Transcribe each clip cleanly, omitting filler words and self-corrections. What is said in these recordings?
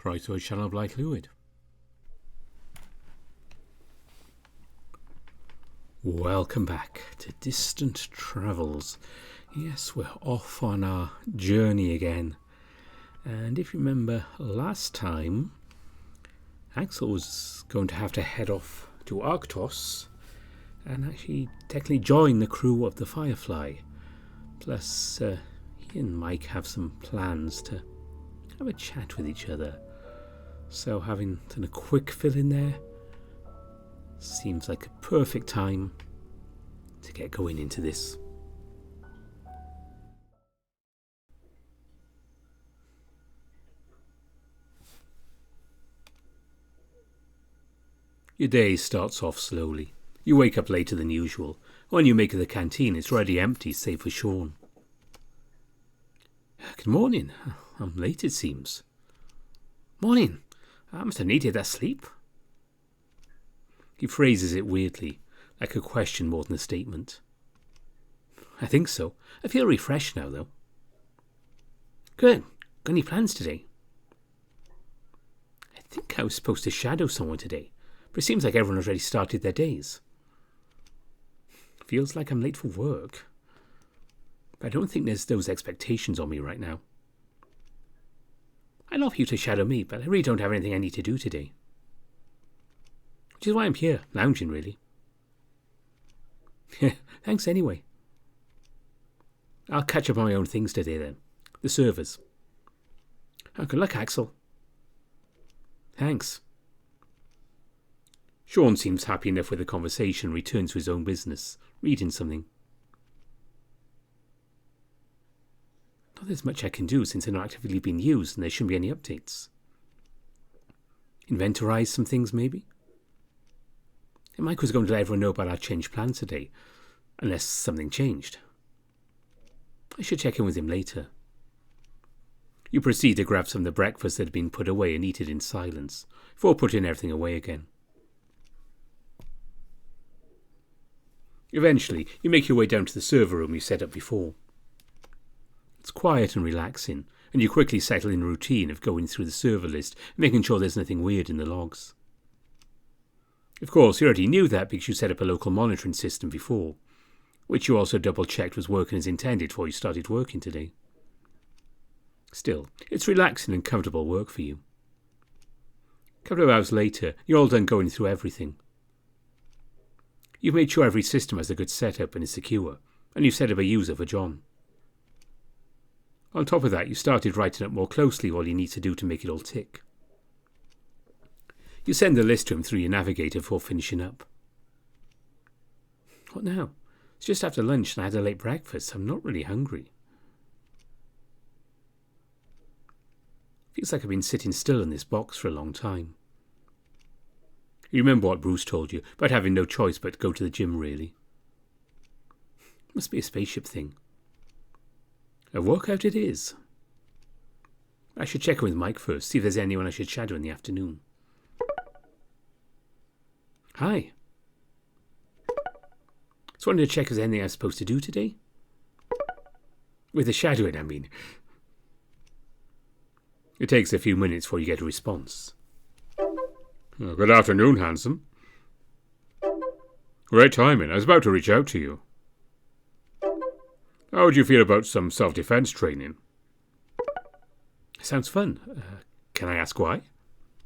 right to a channel of light fluid. Welcome back to Distant Travels. Yes, we're off on our journey again. And if you remember last time, Axel was going to have to head off to Arctos and actually technically join the crew of the Firefly. Plus, he and Mike have some plans to have a chat with each other. So having done a quick fill in there seems like a perfect time to get going into this. Your day starts off slowly. You wake up later than usual. When you make it to the canteen, it's already empty, save for Sean. Good morning. I'm late, it seems. Morning. I must have needed that sleep. He phrases it weirdly, like a question more than a statement. I think so. I feel refreshed now, though. Good. Got any plans today? I think I was supposed to shadow someone today, but it seems like everyone has already started their days. Feels like I'm late for work. But I don't think there's those expectations on me right now. I'd love you to shadow me, but I really don't have anything I need to do today. Which is why I'm here, lounging really. Thanks anyway. I'll catch up on my own things today then. The servers. Oh, good luck, Axel. Thanks. Sean seems happy enough with the conversation and returns to his own business, reading something. Not there's much I can do since they're not actively being used and there shouldn't be any updates. Inventorize some things maybe? And Mike was going to let everyone know about our changed plans today, unless something changed. I should check in with him later. You proceed to grab some of the breakfast that had been put away and eat it in silence, before putting everything away again. Eventually, you make your way down to the server room you set up before. It's quiet and relaxing, and you quickly settle in a routine of going through the server list and making sure there's nothing weird in the logs. Of course, you already knew that because you set up a local monitoring system before, which you also double-checked was working as intended before you started working today. Still, it's relaxing and comfortable work for you. A couple of hours later, you're all done going through everything. You've made sure every system has a good setup and is secure, and you've set up a user for John. On top of that, you started writing up more closely all you need to do to make it all tick. You send the list to him through your navigator before finishing up. What now? It's just after lunch and I had a late breakfast, so I'm not really hungry. Feels like I've been sitting still in this box for a long time. You remember what Bruce told you about having no choice but to go to the gym, really. Must be a spaceship thing. A workout it is. I should check in with Mike first, see if there's anyone I should shadow in the afternoon. Hi. Just wanted to check if there's anything I'm supposed to do today. With the shadowing, I mean. It takes a few minutes before you get a response. Oh, good afternoon, handsome. Great timing. I was about to reach out to you. How would you feel about some self-defense training? Sounds fun. Can I ask why?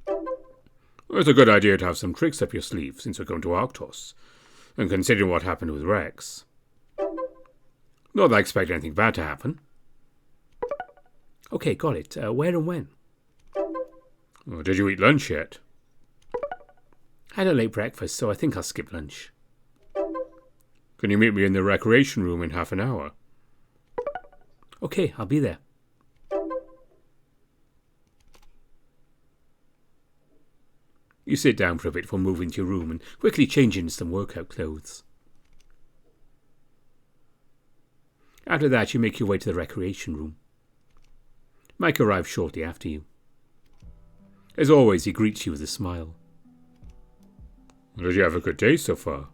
Well, it's a good idea to have some tricks up your sleeve since we're going to Arctos, and considering what happened with Rex. Not that I expect anything bad to happen. Okay, got it. Where and when? Oh, did you eat lunch yet? I had a late breakfast, so I think I'll skip lunch. Can you meet me in the recreation room in half an hour? Okay, I'll be there. You sit down for a bit before moving to your room and quickly change into some workout clothes. After that, you make your way to the recreation room. Mike arrives shortly after you. As always, he greets you with a smile. Did you have a good day so far?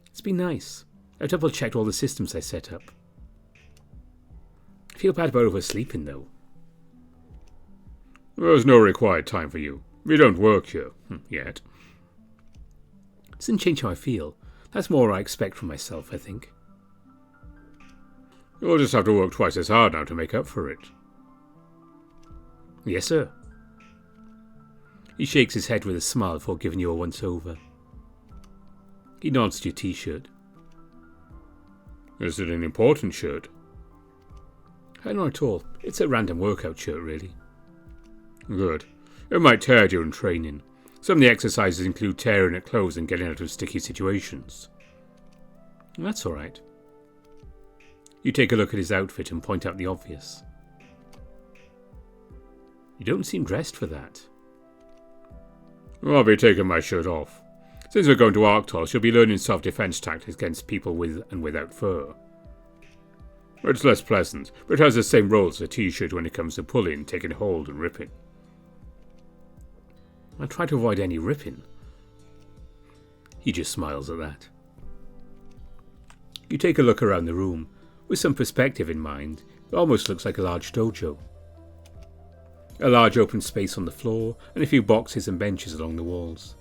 It's been nice. I've double-checked all the systems I set up. I feel bad about oversleeping, though. There's no required time for you. You don't work here, yet. Doesn't change how I feel. That's more I expect from myself, I think. You'll just have to work twice as hard now to make up for it. Yes, sir. He shakes his head with a smile before giving you a once-over. He nods to your t-shirt. Is it an important shirt? Not at all. It's a random workout shirt, really. Good. It might tear during training. Some of the exercises include tearing at clothes and getting out of sticky situations. That's all right. You take a look at his outfit and point out the obvious. You don't seem dressed for that. I'll be taking my shirt off. Since we're going to Arctos, you'll be learning self-defense tactics against people with and without fur. It's less pleasant, but it has the same role as a t-shirt when it comes to pulling, taking hold and ripping. I try to avoid any ripping. He just smiles at that. You take a look around the room. With some perspective in mind, it almost looks like a large dojo. A large open space on the floor, and a few boxes and benches along the walls.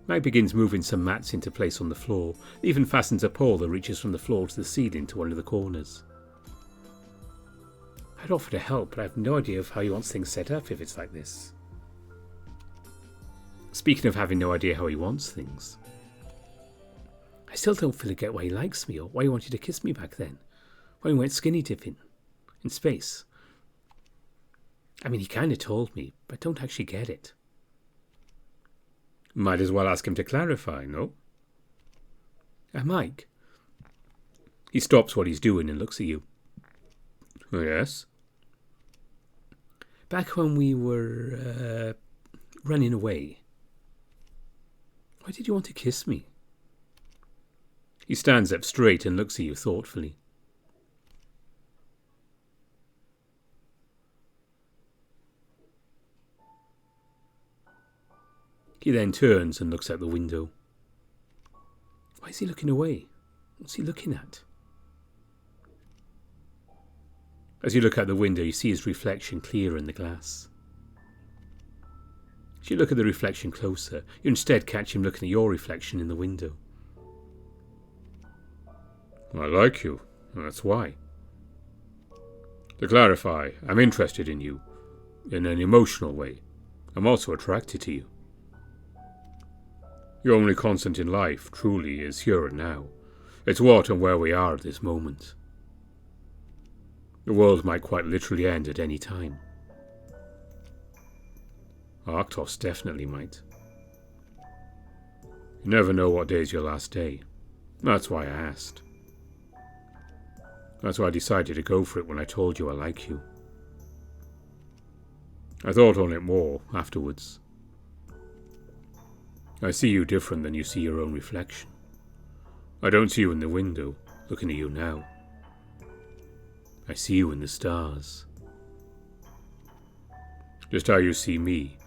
Mike begins moving some mats into place on the floor, and even fastens a pole that reaches from the floor to the ceiling to one of the corners. I'd offer to help, but I have no idea of how he wants things set up if it's like this. Speaking of having no idea how he wants things, I still don't fully get why he likes me or why he wanted to kiss me back then, when we went skinny dipping in space. I mean, he kind of told me, but I don't actually get it. Might as well ask him to clarify, no? Mike. He stops what he's doing and looks at you. Oh, yes? Back when we were running away, why did you want to kiss me? He stands up straight and looks at you thoughtfully. He then turns and looks out the window. Why is he looking away? What's he looking at? As you look out the window, you see his reflection clear in the glass. As you look at the reflection closer, you instead catch him looking at your reflection in the window. I like you, that's why. To clarify, I'm interested in you, in an emotional way. I'm also attracted to you. Your only constant in life, truly, is here and now. It's what and where we are at this moment. The world might quite literally end at any time. Arctos definitely might. You never know what day is your last day. That's why I asked. That's why I decided to go for it when I told you I like you. I thought on it more afterwards. I see you different than you see your own reflection. I don't see you in the window, looking at you now. I see you in the stars. Just how you see me,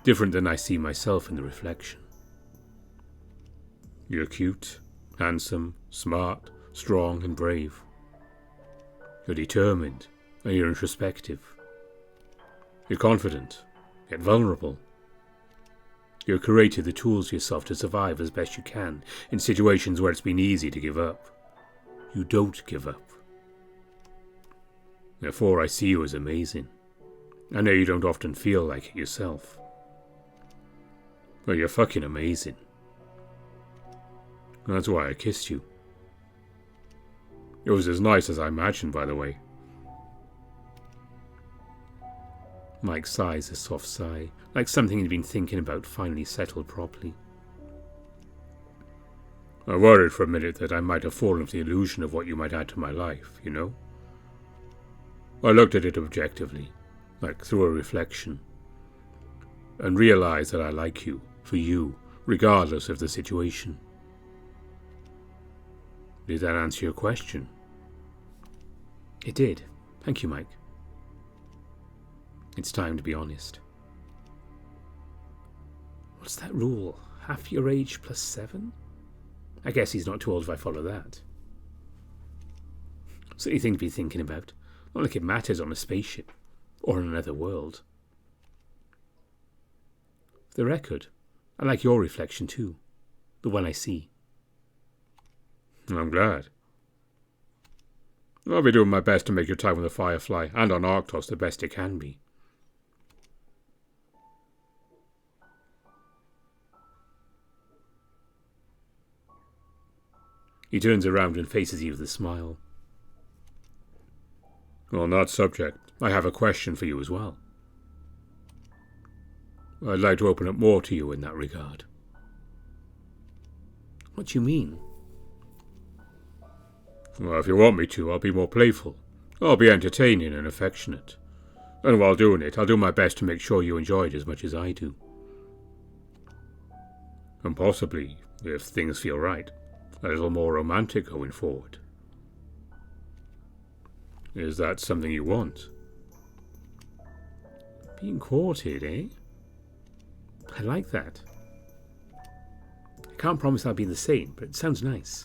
different than I see myself in the reflection. You're cute, handsome, smart, strong and brave. You're determined, and you're introspective. You're confident, yet vulnerable. You've created the tools yourself to survive as best you can in situations where it's been easy to give up. You don't give up. Therefore, I see you as amazing. I know you don't often feel like it yourself. But you're fucking amazing. That's why I kissed you. It was as nice as I imagined, by the way. Mike sighs a soft sigh, like something he'd been thinking about finally settled properly. I worried for a minute that I might have fallen for the illusion of what you might add to my life, you know? I looked at it objectively, like through a reflection, and realized that I like you, for you, regardless of the situation. Did that answer your question? It did. Thank you, Mike. It's time to be honest. What's that rule? Half your age plus 7? I guess he's not too old if I follow that. Silly thing to be thinking about. Not like it matters on a spaceship, or in another world. The record. I like your reflection too. The one I see. I'm glad. I'll be doing my best to make your time on the Firefly and on Arctos the best it can be. He turns around and faces you with a smile. On that subject, I have a question for you as well. I'd like to open up more to you in that regard. What do you mean? Well, if you want me to, I'll be more playful. I'll be entertaining and affectionate. And while doing it, I'll do my best to make sure you enjoy it as much as I do. And possibly, if things feel right, a little more romantic going forward. Is that something you want? Being courted, eh? I like that. I can't promise I'll be the same, but it sounds nice.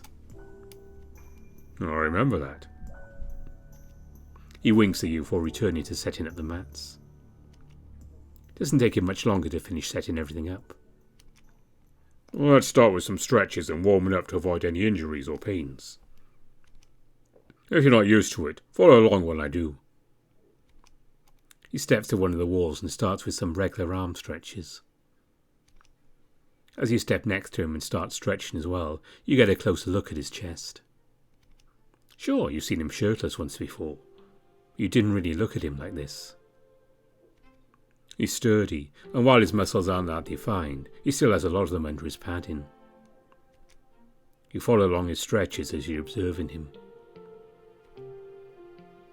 I'll remember that. He winks at you before returning to setting up the mats. It doesn't take him much longer to finish setting everything up. Well, let's start with some stretches and warming up to avoid any injuries or pains. If you're not used to it, follow along when I do. He steps to one of the walls and starts with some regular arm stretches. As you step next to him and start stretching as well, you get a closer look at his chest. Sure, you've seen him shirtless once before. You didn't really look at him like this. He's sturdy, and while his muscles aren't that defined, he still has a lot of them under his padding. You follow along his stretches as you're observing him.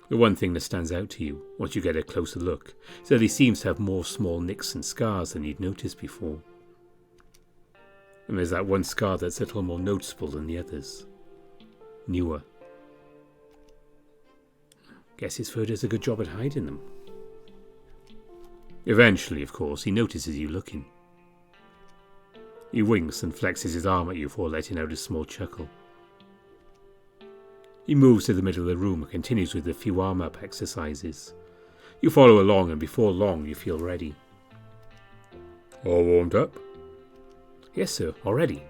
The one thing that stands out to you, once you get a closer look, is that he seems to have more small nicks and scars than you'd noticed before. And there's that one scar that's a little more noticeable than the others. Newer. Guess his fur does a good job at hiding them. Eventually, of course, he notices you looking. He winks and flexes his arm at you before letting out a small chuckle. He moves to the middle of the room and continues with a few arm-up exercises. You follow along, and before long you feel ready. All warmed up? Yes, sir, already.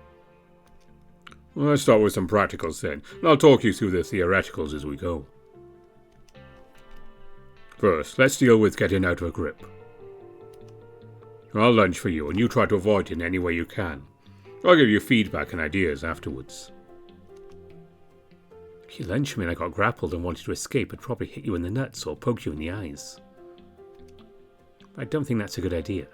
Well, let's start with some practicals then, and I'll talk you through the theoreticals as we go. First, let's deal with getting out of a grip. I'll lunge for you, and you try to avoid it in any way you can. I'll give you feedback and ideas afterwards. If you lunged me and I got grappled and wanted to escape, I'd probably hit you in the nuts or poke you in the eyes. I don't think that's a good idea.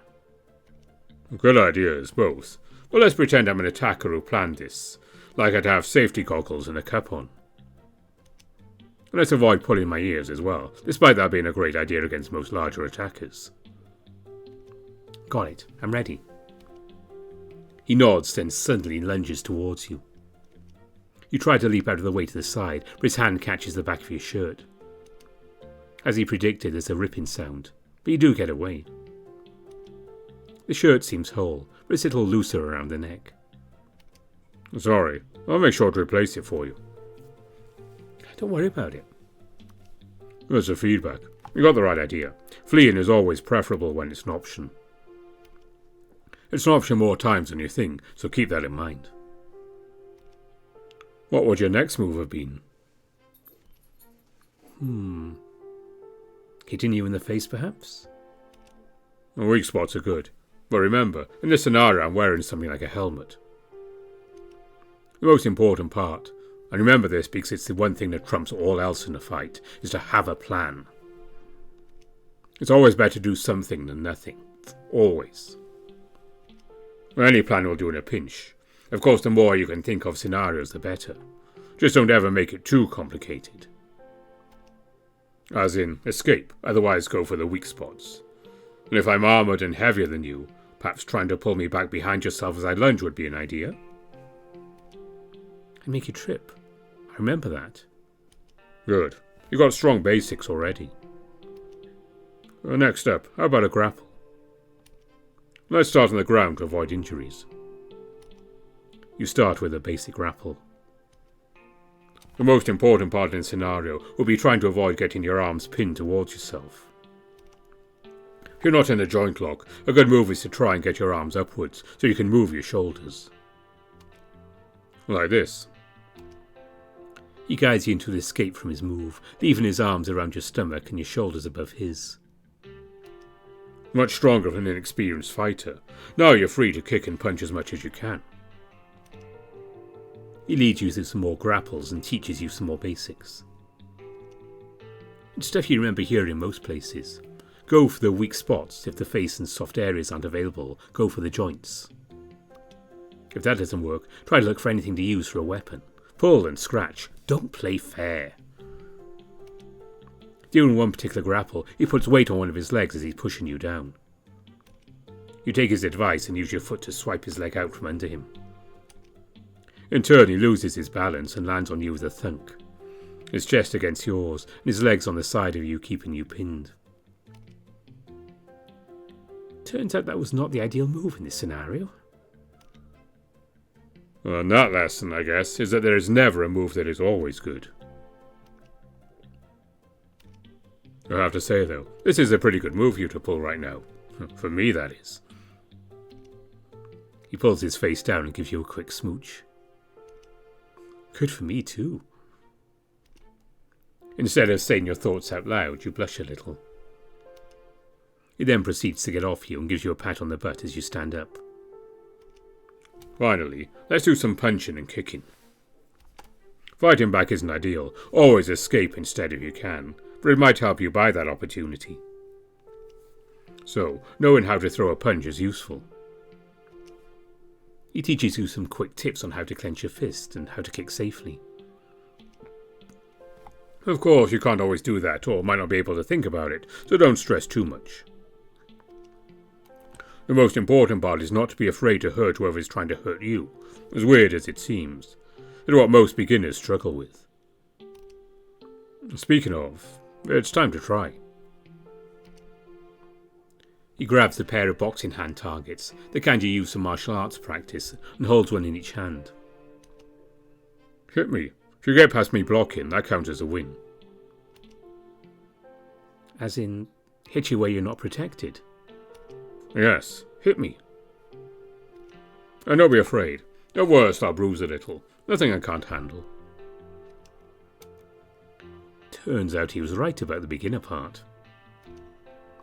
Good ideas, both. But let's pretend I'm an attacker who planned this, like I'd have safety goggles and a cap on. And let's avoid pulling my ears as well, despite that being a great idea against most larger attackers. Got it. I'm ready. He nods, then suddenly lunges towards you. You try to leap out of the way to the side, but his hand catches the back of your shirt. As he predicted, there's a ripping sound, but you do get away. The shirt seems whole, but it's a little looser around the neck. Sorry, I'll make sure to replace it for you. Don't worry about it. That's the feedback. You got the right idea. Fleeing is always preferable when it's an option. It's an option more times than you think, so keep that in mind. What would your next move have been? Hitting you in the face, perhaps? Weak spots are good, but remember, in this scenario I'm wearing something like a helmet. The most important part, and remember this because it's the one thing that trumps all else in a fight, is to have a plan. It's always better to do something than nothing. Always. Any plan will do in a pinch. Of course, the more you can think of scenarios, the better. Just don't ever make it too complicated. As in, escape, otherwise go for the weak spots. And if I'm armoured and heavier than you, perhaps trying to pull me back behind yourself as I lunge would be an idea. I'd make you trip. I remember that. Good. You've got strong basics already. Next up, how about a grapple? Let's start on the ground to avoid injuries. You start with a basic grapple. The most important part in the scenario will be trying to avoid getting your arms pinned towards yourself. If you're not in a joint lock, a good move is to try and get your arms upwards so you can move your shoulders. Like this. He guides you into an escape from his move, leaving his arms around your stomach and your shoulders above his. Much stronger than an inexperienced fighter. Now you're free to kick and punch as much as you can. He leads you through some more grapples and teaches you some more basics. It's stuff you remember hearing in most places. Go for the weak spots. If the face and soft areas aren't available, go for the joints. If that doesn't work, try to look for anything to use for a weapon. Pull and scratch. Don't play fair. During one particular grapple, he puts weight on one of his legs as he's pushing you down. You take his advice and use your foot to swipe his leg out from under him. In turn, he loses his balance and lands on you with a thunk. His chest against yours, and his legs on the side of you, keeping you pinned. Turns out that was not the ideal move in this scenario. Well, and that lesson, I guess, is that there is never a move that is always good. I have to say, though, this is a pretty good move for you to pull right now. For me, that is. He pulls his face down and gives you a quick smooch. Good for me, too. Instead of saying your thoughts out loud, you blush a little. He then proceeds to get off you and gives you a pat on the butt as you stand up. Finally, let's do some punching and kicking. Fighting back isn't ideal. Always escape instead if you can, but it might help you buy that opportunity. So, knowing how to throw a punch is useful. He teaches you some quick tips on how to clench your fist and how to kick safely. Of course, you can't always do that, or might not be able to think about it, so don't stress too much. The most important part is not to be afraid to hurt whoever is trying to hurt you, as weird as it seems. It's what most beginners struggle with. Speaking of, it's time to try. He grabs a pair of boxing hand targets, the kind you use for martial arts practice, and holds one in each hand. Hit me. If you get past me blocking, that counts as a win. As in, hit you where you're not protected? Yes, hit me. And don't be afraid. At worst, I'll bruise a little. Nothing I can't handle. Turns out he was right about the beginner part.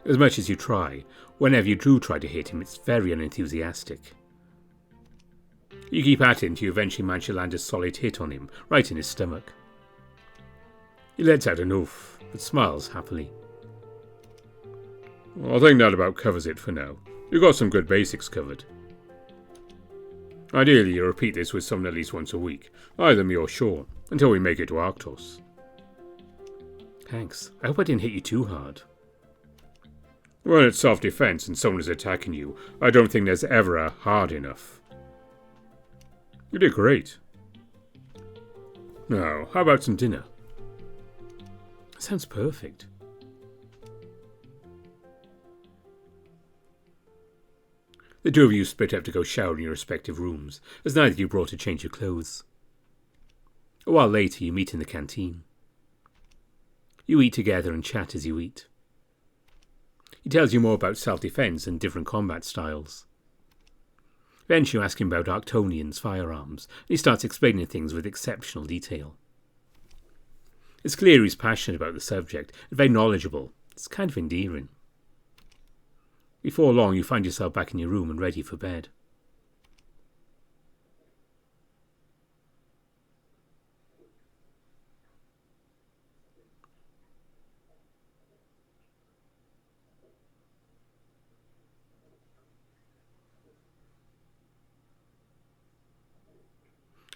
As much as you try, whenever you do try to hit him, it's very unenthusiastic. You keep at it until you eventually manage to land a solid hit on him, right in his stomach. He lets out an oof, but smiles happily. I think that about covers it for now. You got some good basics covered. Ideally, you repeat this with someone at least once a week, either me or Sean, until we make it to Arctos. Thanks. I hope I didn't hit you too hard. When it's self-defense and someone is attacking you, I don't think there's ever a hard enough. You did great. Now, how about some dinner? Sounds perfect. The two of you split up to go shower in your respective rooms, as neither of you brought a change of clothes. A while later, you meet in the canteen. You eat together and chat as you eat. He tells you more about self-defense and different combat styles. Eventually, you ask him about Arctonians' firearms, and he starts explaining things with exceptional detail. It's clear he's passionate about the subject and very knowledgeable. It's kind of endearing. Before long, you find yourself back in your room and ready for bed.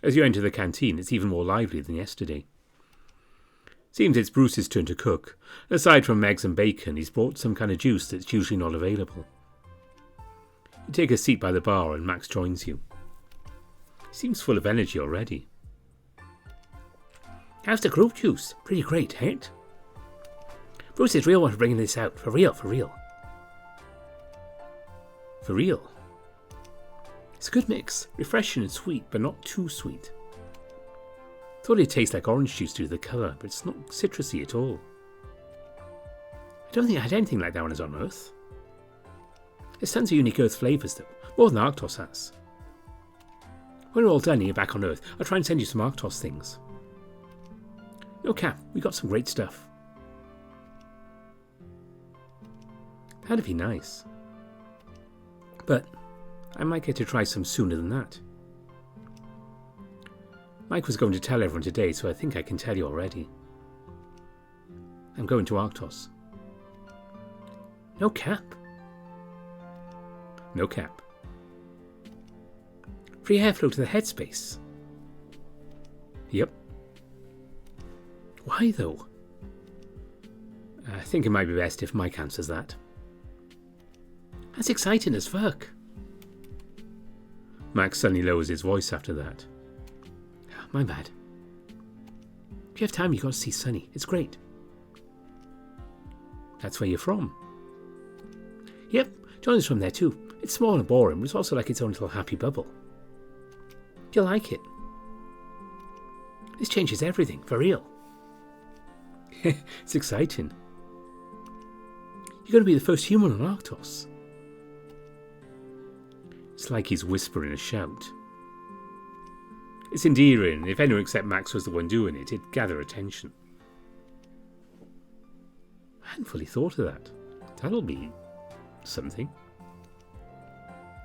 As you enter the canteen, it's even more lively than yesterday. Seems it's Bruce's turn to cook. Aside from eggs and bacon, he's brought some kind of juice that's usually not available. You take a seat by the bar and Max joins you. He seems full of energy already. How's the grape juice? Pretty great, ain't it? Bruce is real one for bringing this out. For real, for real. For real. It's a good mix. Refreshing and sweet, but not too sweet. Thought it tastes like orange juice due to the colour, but it's not citrusy at all. I don't think I had anything like that when I was on Earth. There's tons of unique Earth flavours though, more than Arctos has. When we're all done and you're back on Earth, I'll try and send you some Arctos things. No cap, we got some great stuff. That'd be nice. But I might get to try some sooner than that. Mike was going to tell everyone today, so I think I can tell you already. I'm going to Arctos. No cap. No cap. Free airflow to the headspace. Yep. Why though? I think it might be best if Mike answers that. That's exciting as fuck. Max suddenly lowers his voice after that. My bad. If you have time, you got to see Sunny. It's great. That's where you're from. Yep, John's from there too. It's small and boring, but it's also like its own little happy bubble. You'll like it. This changes everything, for real. It's exciting. You're going to be the first human on Arctos. It's like he's whispering a shout. It's endearing. If anyone except Max was the one doing it, it'd gather attention. I hadn't fully thought of that. That'll be something.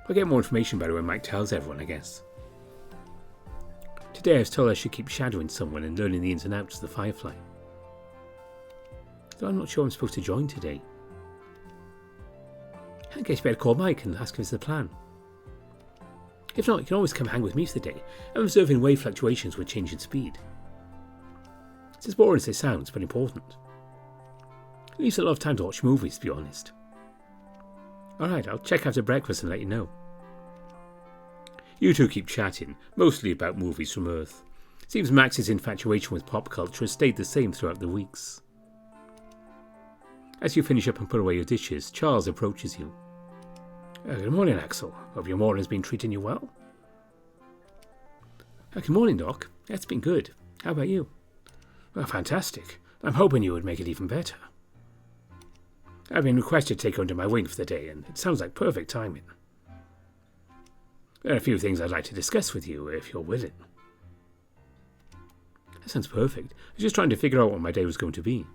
I'll get more information about it when Mike tells everyone, I guess. Today I was told I should keep shadowing someone and learning the ins and outs of the Firefly. Though I'm not sure I'm supposed to join today. I guess you better call Mike and ask if it's the plan. If not, you can always come hang with me for the day. I'm observing wave fluctuations with change in speed. It's as boring as it sounds, but important. It leaves a lot of time to watch movies, to be honest. Alright, I'll check after breakfast and let you know. You two keep chatting, mostly about movies from Earth. Seems Max's infatuation with pop culture has stayed the same throughout the weeks. As you finish up and put away your dishes, Charles approaches you. Good morning, Axel. Hope your morning's been treating you well. Good morning, Doc. It's been good. How about you? Well, fantastic. I'm hoping you would make it even better. I've been requested to take under my wing for the day, and it sounds like perfect timing. There are a few things I'd like to discuss with you, if you're willing. That sounds perfect. I was just trying to figure out what my day was going to be.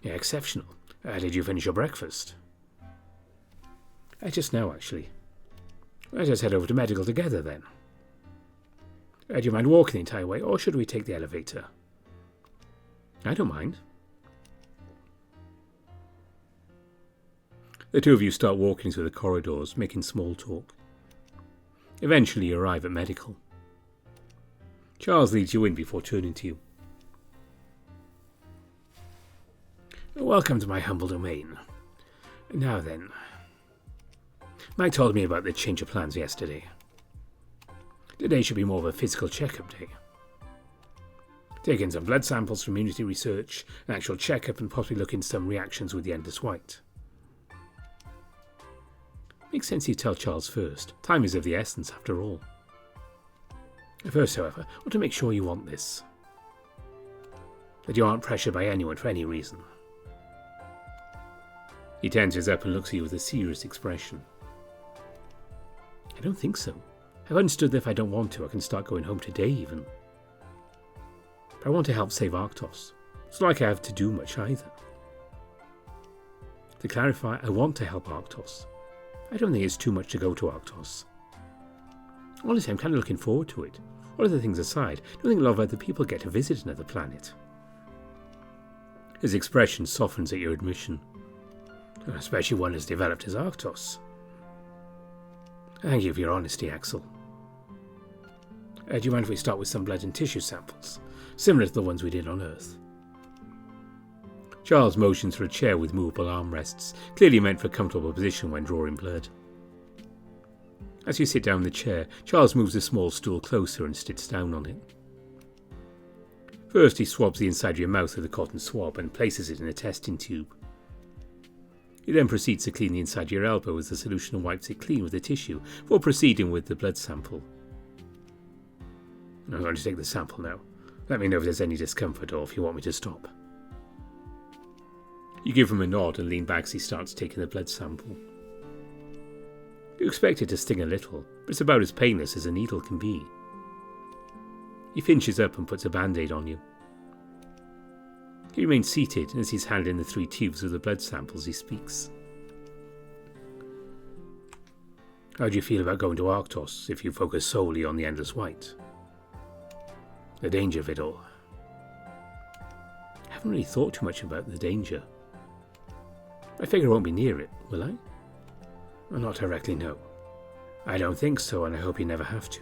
Yeah, exceptional. Did you finish your breakfast? Just now, actually. Let us head over to medical together, then. Do you mind walking the entire way, or should we take the elevator? I don't mind. The two of you start walking through the corridors, making small talk. Eventually you arrive at medical. Charles leads you in before turning to you. Welcome to my humble domain. Now then, Mike told me about the change of plans yesterday. Today should be more of a physical checkup day. Taking some blood samples from community research, an actual checkup, and possibly look into some reactions with the endless white. Makes sense you tell Charles first. Time is of the essence, after all. First, however, I want to make sure you want this. That you aren't pressured by anyone for any reason. He tenses up and looks at you with a serious expression. I don't think so. I've understood that if I don't want to, I can start going home today even. But I want to help save Arctos. It's not like I have to do much either. To clarify, I want to help Arctos. I don't think it's too much to go to Arctos. Honestly, I'm kind of looking forward to it. All other things aside, I don't think a lot of other people get to visit another planet. His expression softens at your admission. Especially one as developed as Arctos. Thank you for your honesty, Axel. Do you mind if we start with some blood and tissue samples, similar to the ones we did on Earth? Charles motions for a chair with movable armrests, clearly meant for a comfortable position when drawing blood. As you sit down in the chair, Charles moves a small stool closer and sits down on it. First, he swabs the inside of your mouth with a cotton swab and places it in a testing tube. He then proceeds to clean the inside of your elbow as the solution wipes it clean with the tissue before proceeding with the blood sample. I'm going to take the sample now. Let me know if there's any discomfort or if you want me to stop. You give him a nod and lean back as he starts taking the blood sample. You expect it to sting a little, but it's about as painless as a needle can be. He finches up and puts a band-aid on you. He remains seated as he's handing the 3 tubes of the blood samples he speaks. How do you feel about going to Arctos if you focus solely on the Endless White? The danger of it all. I haven't really thought too much about the danger. I figure I won't be near it, will I? Well, not directly, no. I don't think so, and I hope you never have to.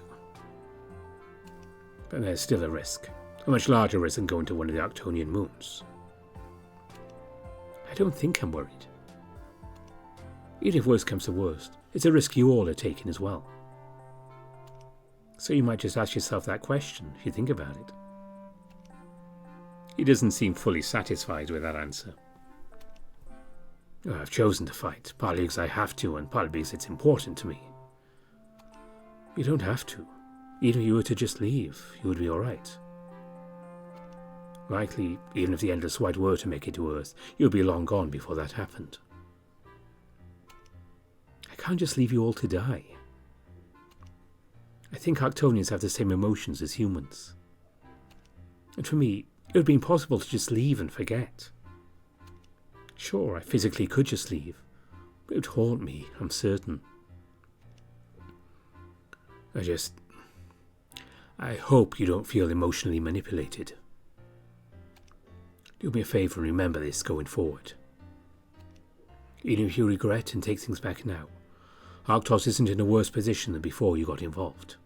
But there's still a risk. A much larger risk than going to one of the Arctonian moons. I don't think I'm worried. Even if worst comes to worst, it's a risk you all are taking as well. So you might just ask yourself that question if you think about it. He doesn't seem fully satisfied with that answer. I've chosen to fight, partly because I have to and partly because it's important to me. You don't have to. Even if you were to just leave, you would be alright. Likely, even if the Endless White were to make it to Earth, you'd be long gone before that happened. I can't just leave you all to die. I think Arctonians have the same emotions as humans. And for me, it would be impossible to just leave and forget. Sure, I physically could just leave, but it would haunt me, I'm certain. I hope you don't feel emotionally manipulated. Do me a favour and remember this going forward. Even if you regret and take things back now, Arctos isn't in a worse position than before you got involved.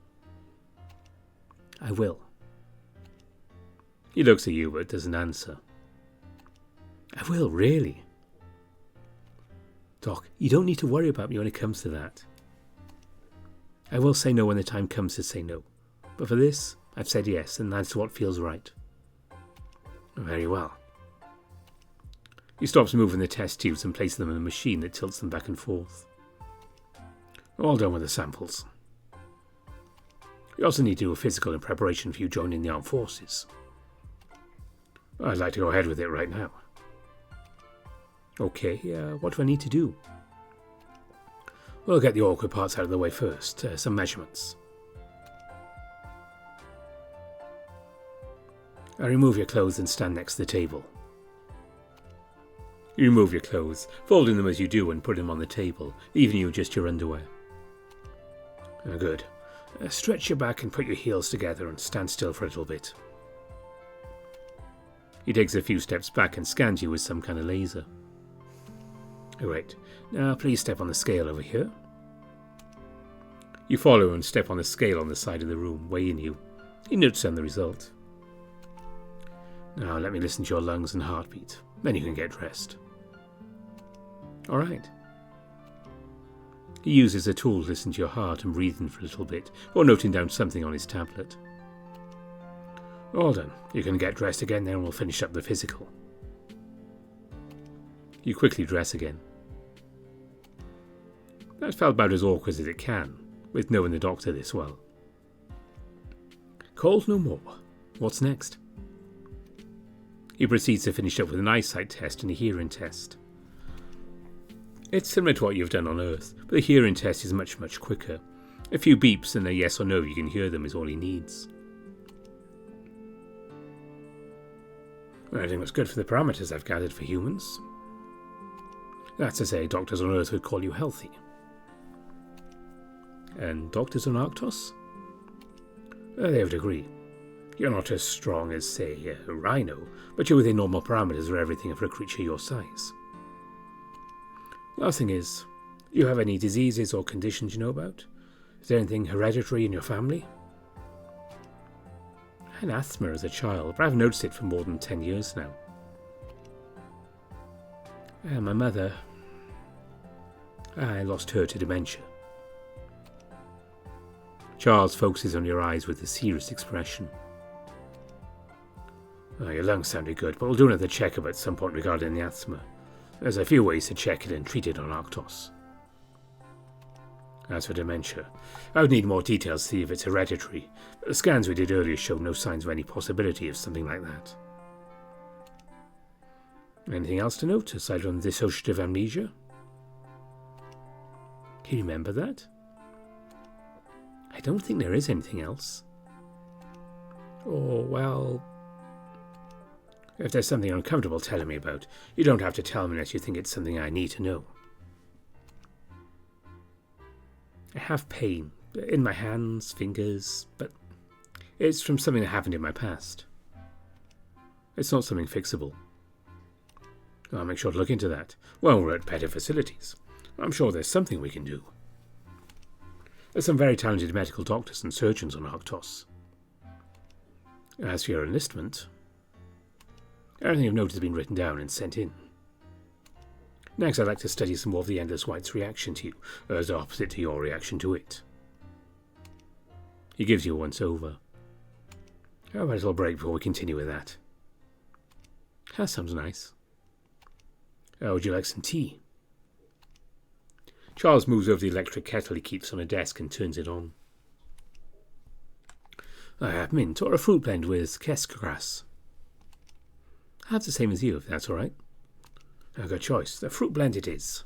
I will. He looks at you but doesn't answer. I will, really. Doc, you don't need to worry about me when it comes to that. I will say no when the time comes to say no. But for this, I've said yes, and that's what feels right. Very well. He stops moving the test tubes and places them in a machine that tilts them back and forth. All done with the samples. We also need to do a physical in preparation for you joining the armed forces. I'd like to go ahead with it right now. Okay, what do I need to do? We'll get the awkward parts out of the way first. Some measurements. I remove your clothes and stand next to the table. You remove your clothes, folding them as you do and putting them on the table, leaving you just your underwear. Good. Stretch your back and put your heels together and stand still for a little bit. He takes a few steps back and scans you with some kind of laser. Great. Now please step on the scale over here. You follow and step on the scale on the side of the room, weighing you. He notes down the result. Now let me listen to your lungs and heartbeat. Then you can get dressed. Alright. He uses a tool to listen to your heart and breathing for a little bit, or noting down something on his tablet. All done. You can get dressed again, then we'll finish up the physical. You quickly dress again. That felt about as awkward as it can, with knowing the doctor this well. Cold no more. What's next? He proceeds to finish up with an eyesight test and a hearing test. It's similar to what you've done on Earth, but the hearing test is much, much quicker. A few beeps and a yes or no you can hear them is all he needs. I think that's good for the parameters I've gathered for humans. That's to say, doctors on Earth would call you healthy. And doctors on Arctos? They would agree. You're not as strong as, say, a rhino, but you're within normal parameters for everything for a creature your size. Last thing is, do you have any diseases or conditions you know about? Is there anything hereditary in your family? I had asthma as a child, but I've noticed it for more than 10 years now. My mother, I lost her to dementia. Charles focuses on your eyes with a serious expression. Your lungs sounded good, but we'll do another checkup at some point regarding the asthma. There's a few ways to check it and treat it on Arctos. As for dementia, I would need more details to see if it's hereditary, but the scans we did earlier showed no signs of any possibility of something like that. Anything else to note, aside from dissociative amnesia? Can you remember that? I don't think there is anything else. Oh, well... If there's something uncomfortable telling me about, you don't have to tell me unless you think it's something I need to know. I have pain in my hands, fingers, but it's from something that happened in my past. It's not something fixable. I'll make sure to look into that. Well, we're at better facilities. I'm sure there's something we can do. There's some very talented medical doctors and surgeons on Arctos. As for your enlistment, everything of note has been written down and sent in. Next, I'd like to study some more of the Endless White's reaction to you, as opposite to your reaction to it. He gives you a once-over. How about a little break before we continue with that? That sounds nice. Would you like some tea? Charles moves over the electric kettle he keeps on a desk and turns it on. I have mint or a fruit blend with kesk grass. I have the same as you, if that's all right. A good choice. The fruit blend it is.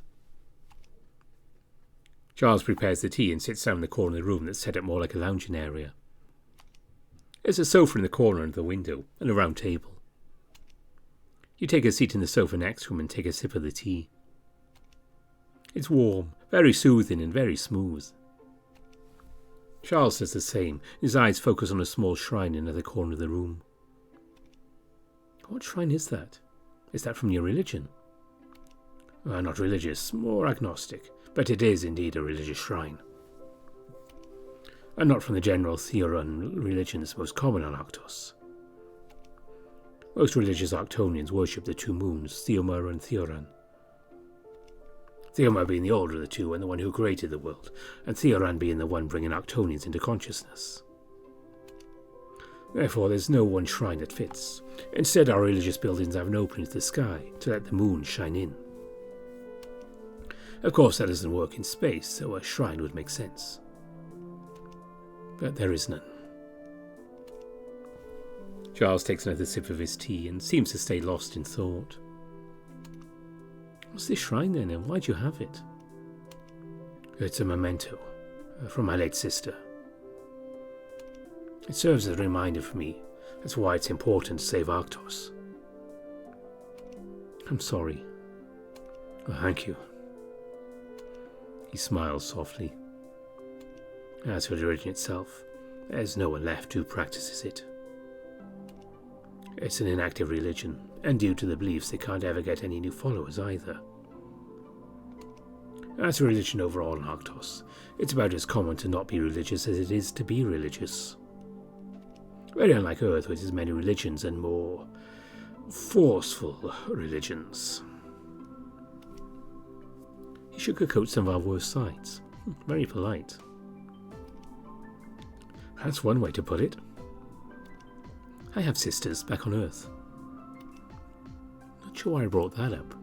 Charles prepares the tea and sits down in the corner of the room that's set up more like a lounging area. There's a sofa in the corner under the window and a round table. You take a seat in the sofa next to him and take a sip of the tea. It's warm, very soothing and very smooth. Charles does the same. His eyes focus on a small shrine in another corner of the room. What shrine is that? Is that from your religion? Not religious, more agnostic, but it is indeed a religious shrine. And not from the general Theoran religions most common on Arctos. Most religious Arctonians worship the two moons, Theomar and Theoran. Theomar being the older of the two and the one who created the world, and Theoran being the one bringing Arctonians into consciousness. Therefore, there's no one shrine that fits. Instead, our religious buildings have an opening to the sky to let the moon shine in. Of course, that doesn't work in space, so a shrine would make sense. But there is none. Charles takes another sip of his tea and seems to stay lost in thought. What's this shrine then, and why'd you have it? It's a memento from my late sister. It serves as a reminder for me. That's why it's important to save Arctos. I'm sorry. Oh, thank you. He smiles softly. As for the religion itself, there's no one left who practices it. It's an inactive religion, and due to the beliefs they can't ever get any new followers either. As for religion overall in Arctos, it's about as common to not be religious as it is to be religious. Very unlike Earth, which has many religions and more forceful religions. He sugarcoats some of our worst sides. Very polite. That's one way to put it. I have sisters back on Earth. Not sure why I brought that up.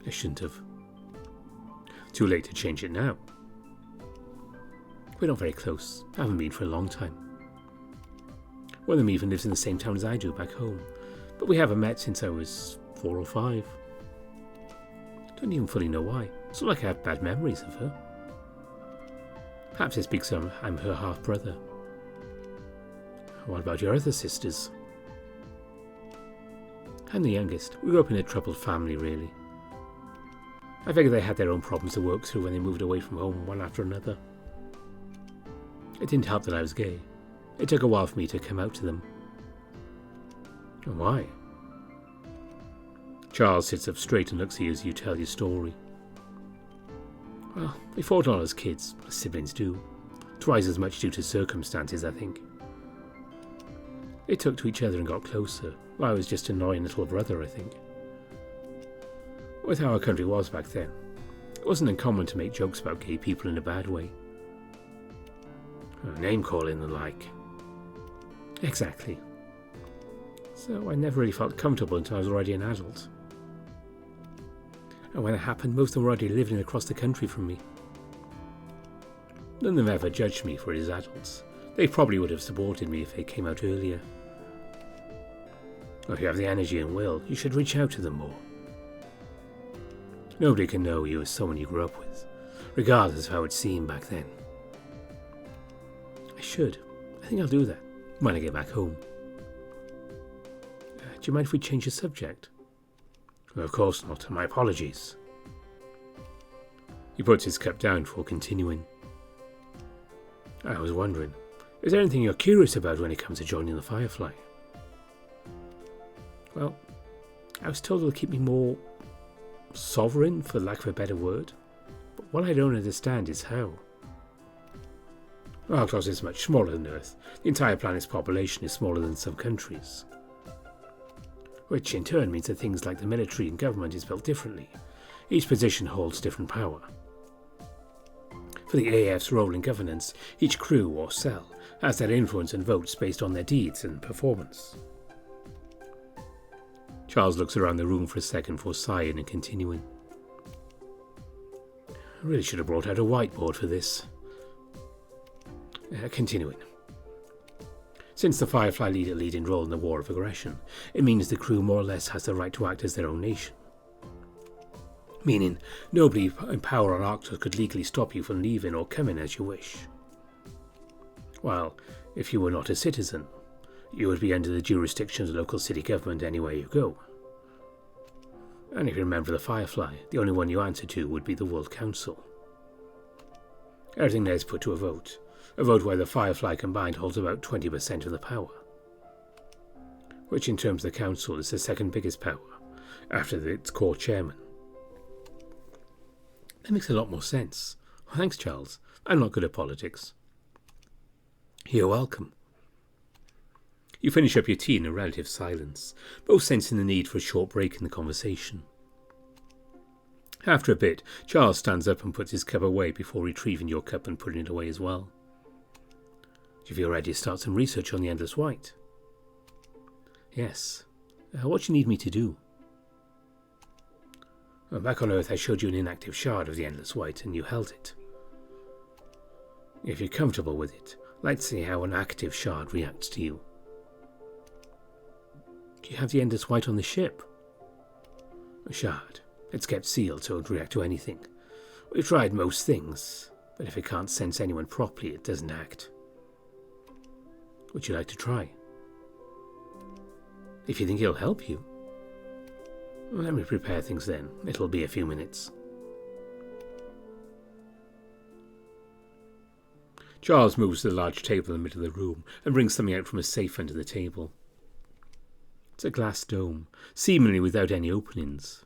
I shouldn't have. Too late to change it now. We're not very close. Haven't been for a long time. One of them even lives in the same town as I do back home, but we haven't met since I was 4 or 5. Don't even fully know why. It's not like I have bad memories of her. Perhaps it's because I'm her half-brother. What about your other sisters? I'm the youngest. We grew up in a troubled family, really. I figure they had their own problems to work through when they moved away from home one after another. It didn't help that I was gay. It took a while for me to come out to them. Why? Charles sits up straight and looks at you as you tell your story. Well, we fought on as kids, as siblings do. Twice as much due to circumstances, I think. They took to each other and got closer. Well, I was just an annoying little brother, I think. With how our country was back then, it wasn't uncommon to make jokes about gay people in a bad way. Name-calling and the like. Exactly. So I never really felt comfortable until I was already an adult. And when it happened, most of them were already living across the country from me. None of them ever judged me for it as adults. They probably would have supported me if they came out earlier. Well, if you have the energy and will, you should reach out to them more. Nobody can know you as someone you grew up with. regardless of how it seemed back then. I should. I think I'll do that when I get back home. Do you mind if we change the subject? Of course not. My apologies. He puts his cup down before continuing. I was wondering, is there anything you're curious about when it comes to joining the Firefly? Well, I was told it'll keep me more sovereign, for lack of a better word. But what I don't understand is how. Well, because it's much smaller than Earth. The entire planet's population is smaller than some countries. Which in turn means that things like the military and government is built differently. Each position holds different power. For the AF's role in governance, each crew or cell has their influence and votes based on their deeds and performance. Charles looks around the room for a second before sighing and continuing. I really should have brought out a whiteboard for this. Continuing. Since the Firefly lead a leading role in the war of aggression, it means the crew more or less has the right to act as their own nation. Meaning, nobody in power on Arctos could legally stop you from leaving or coming as you wish. While, if you were not a citizen, you would be under the jurisdiction of the local city government anywhere you go. And if you remember the Firefly, the only one you answer to would be the World Council. Everything there is put to a vote where the Firefly combined holds about 20% of the power. Which in terms of the Council is the second biggest power, after its core chairman. That makes a lot more sense. Well, thanks, Charles. I'm not good at politics. You're welcome. You finish up your tea in a relative silence, both sensing the need for a short break in the conversation. After a bit, Charles stands up and puts his cup away before retrieving your cup and putting it away as well. Do you feel ready to start some research on the Endless White? Yes. What do you need me to do? Well, back on Earth I showed you an inactive shard of the Endless White and you held it. If you're comfortable with it, let's see how an active shard reacts to you. Do you have the Endless White on the ship? A shard. It's kept sealed so it won't react to anything. We've tried most things, but if it can't sense anyone properly, it doesn't act. Would you like to try? If you think it'll help you. Let me prepare things then. It'll be a few minutes. Charles moves to the large table in the middle of the room and brings something out from a safe under the table. It's a glass dome, seemingly without any openings.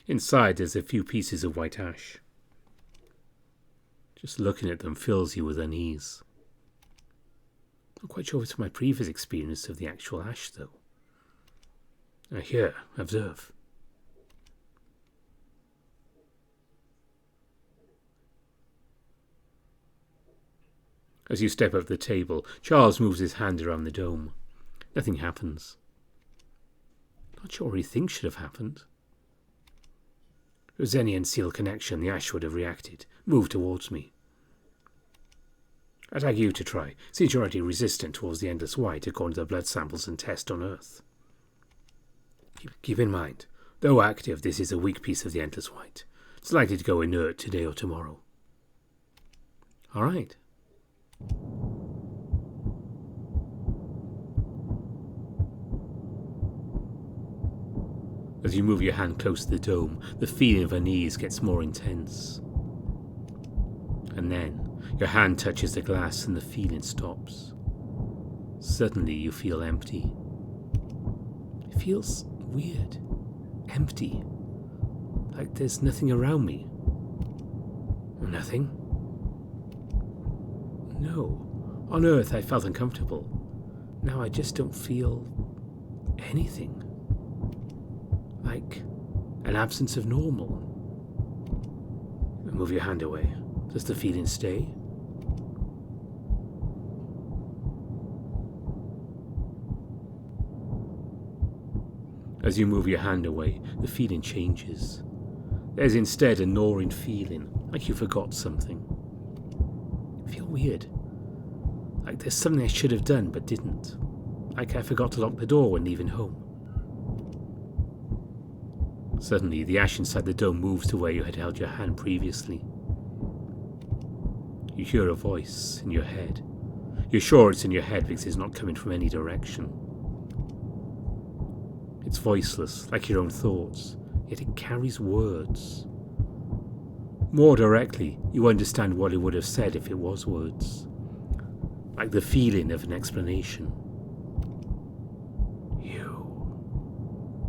Inside there's a few pieces of white ash. Just looking at them fills you with unease. Not quite sure if it's my previous experience of the actual ash, though. Here, observe. As you step up to the table, Charles moves his hand around the dome. Nothing happens. Not sure what he thinks should have happened. If there was any unsealed connection, the ash would have reacted, moved towards me. I'd like you to try, since you're already resistant towards the Endless White according to the blood samples and tests on Earth. Keep in mind, though active, this is a weak piece of the Endless White. It's likely to go inert today or tomorrow. All right. As you move your hand close to the dome, the feeling of unease gets more intense. And then, your hand touches the glass and the feeling stops. Suddenly you feel empty. It feels weird. Empty. Like there's nothing around me. Nothing? No. On Earth I felt uncomfortable. Now I just don't feel anything. Like an absence of normal. Move your hand away. Does the feeling stay? As you move your hand away, the feeling changes. There's instead a gnawing feeling, like you forgot something. I feel weird. Like there's something I should have done but didn't. Like I forgot to lock the door when leaving home. Suddenly, the ash inside the dome moves to where you had held your hand previously. You hear a voice in your head. You're sure it's in your head because it's not coming from any direction. It's voiceless, like your own thoughts, yet it carries words. More directly, you understand what it would have said if it was words, like the feeling of an explanation.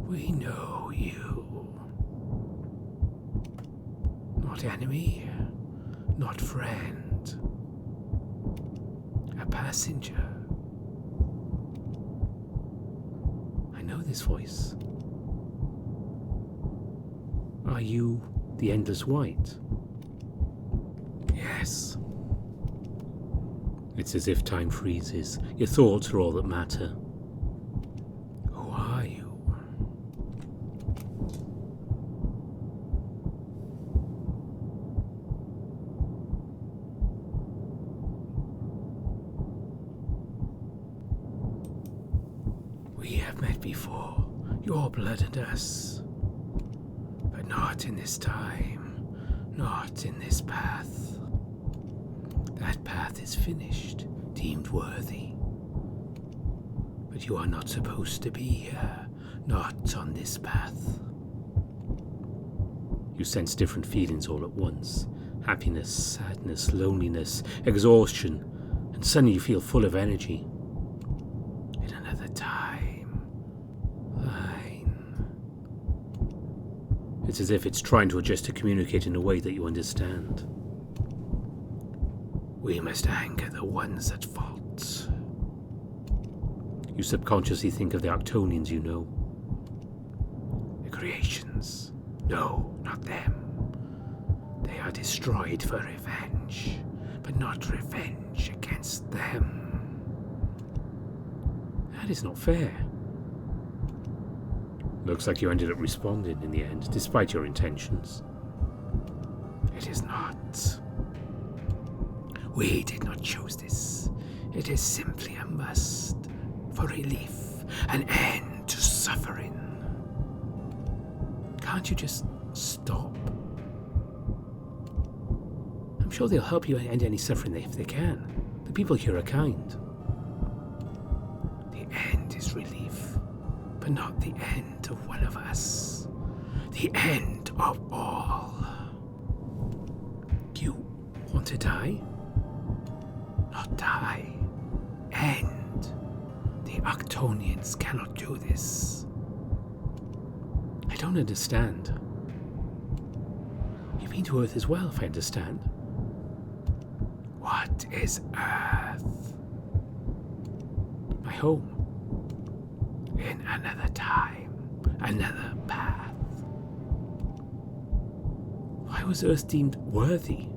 We know you. Not enemy, not friend. A passenger. I know this voice. Are you the Endless White? Yes. It's as if time freezes. Your thoughts are all that matter. Who are you? We have met before, your blood and us, but not in this time, not in this path. That path is finished, deemed worthy. But you are not supposed to be here, not on this path. You sense different feelings all at once. Happiness, sadness, loneliness, exhaustion, and suddenly you feel full of energy. In another time, line. It's as if it's trying to adjust to communicate in a way that you understand. We must anger the ones at fault. You subconsciously think of the Arctonians you know. The creations. No, not them. They are destroyed for revenge, but not revenge against them. That is not fair. Looks like you ended up responding in the end, despite your intentions. It is not. We did not choose this. It is simply a must for relief, an end to suffering. Can't you just stop? I'm sure they'll help you end any suffering if they can. The people here are kind. The end is relief, but not the end of one of us. The end of all. You want to die? Not die. End. The Arctonians cannot do this. I don't understand. You've been to Earth as well, if I understand. What is Earth? My home. In another time, another path. Why was Earth deemed worthy?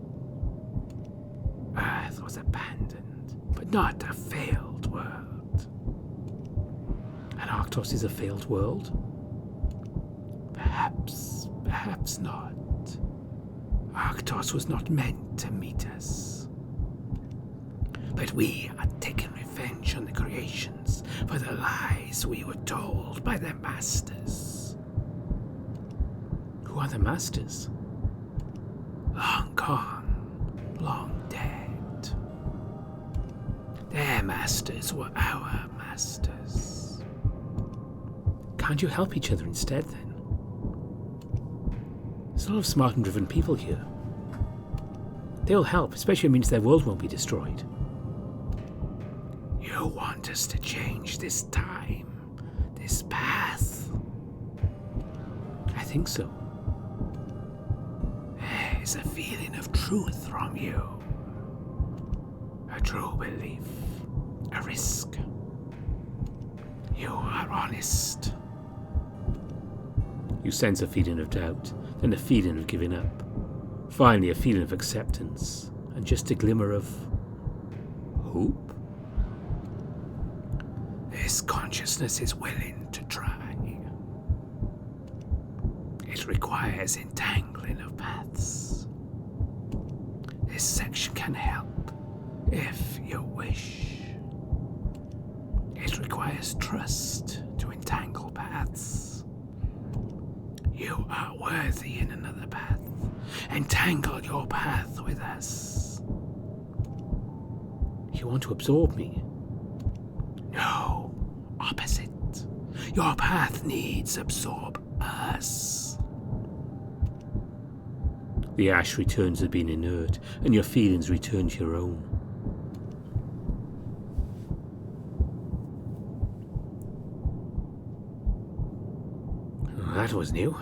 Earth was abandoned, but not a failed world. And Arctos is a failed world? Perhaps, perhaps not. Arctos was not meant to meet us. But we are taking revenge on the creations for the lies we were told by their masters. Who are the masters? Long gone, long dead. Their masters were our masters. Can't you help each other instead, then? There's a lot of smart and driven people here. They'll help, especially if it means their world won't be destroyed. You want us to change this time, this path? I think so. There's a feeling of truth from you. A true belief. A risk. You are honest. You sense a feeling of doubt, then a feeling of giving up. Finally, a feeling of acceptance, and just a glimmer of hope. This consciousness is willing to try. It requires entangling of paths. This section can help, if you wish. It requires trust to entangle paths. You are worthy in another path. Entangle your path with us. You want to absorb me? No, opposite. Your path needs absorb us. The ash returns to being inert, and your feelings return to your own. That was new.